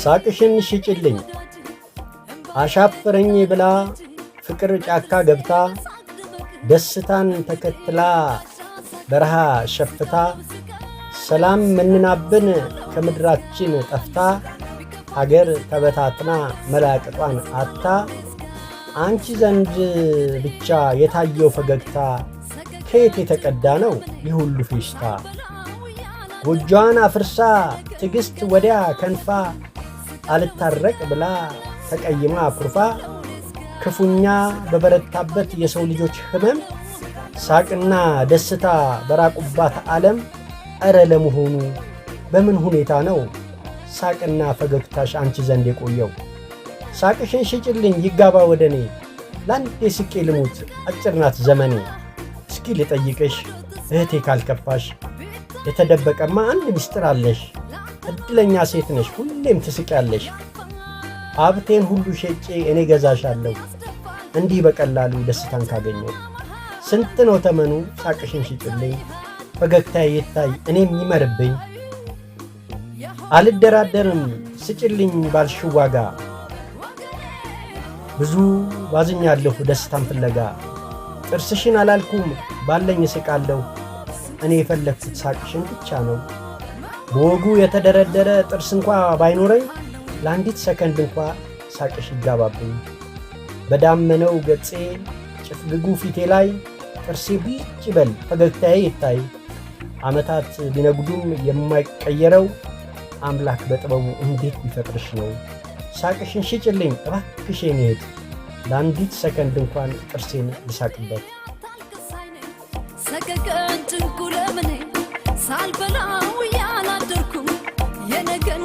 ሳቅሽን ሽጭልኝ አሻፈረኝ ብላ ፍቅር ጫካ ገብታ ደስታን ተከትላ በረሃ ሸፍታ ሰላም ምንናብን ከምድራችን ጠፍታ ሀገር ተበታትና መላቅጧን አታ አንቺ ዘንድ ብቻ የታየው ፈገግታ ከየት የተቀዳ ነው ይህ ሁሉ ፌሽታ? ጎጆዋን አፍርሳ ትዕግስት ወዲያ ከንፋ አልታረቅ ብላ ተቀይማ ኩርፋ ክፉኛ በበረታበት የሰው ልጆች ህመም ሳቅና ደስታ በራቁባት ዓለም እረ ለመሆኑ በምን ሁኔታ ነው ሳቅና ፈገግታሽ አንቺ ዘንድ የቆየው? ሳቅሽን ሽጭልኝ ይጋባ ወደኔ ላንዴ ስቄ ልሙት አጭር ናት ዘመኔ። እስኪ ልጠይቅሽ እህቴ ካልከፋሽ የተደበቀማ አንድ ምስጢር አለሽ። እድለኛ ሴት ነሽ ሁሌም ትስቂያለሽ። ሀብቴን ሁሉ ሸጬ እኔ ገዛሻለሁ እንዲህ በቀላሉ ደስታን ካገኘው። ስንት ነው ተመኑ ሳቅሽን ሽጭልኝ ፈገግታዬ ይታይ እኔም ይመርብኝ። አልደራደርም ስጭልኝ ባልሽው ዋጋ ብዙ ባዝኛለሁ ደስታን ፍለጋ። ጥርስሽን አላልኩም ባለኝ እስቃለሁ እኔ የፈለግኩት ሳቅሽን ብቻ ነው። በወጉ የተደረደረ ጥርስ እንኳ ባይኖረኝ ለአንዲት ሰከንድ እንኳ ሳቅሽ ይጋባብኝ። በዳመነው ገጼ ጭፍግጉ ፊቴ ላይ ጥርሴ ብልጭ ይበል ፈገግታዬ ይታይ። ዓመታት ቢነጉዱም የማይቀየረው አምላክ በጥበቡ እንዴት ቢፈጥርሽ ነው። ሳቅሽን ሽጭልኝ እባክሽ የኔ እህት ለአንዲት ሰከንድ እንኳን ጥርሴን ልሳቅበት። ሰቀቀን ጭንቁ ለምኔ ሳልበላው ያላደርኩም የነገን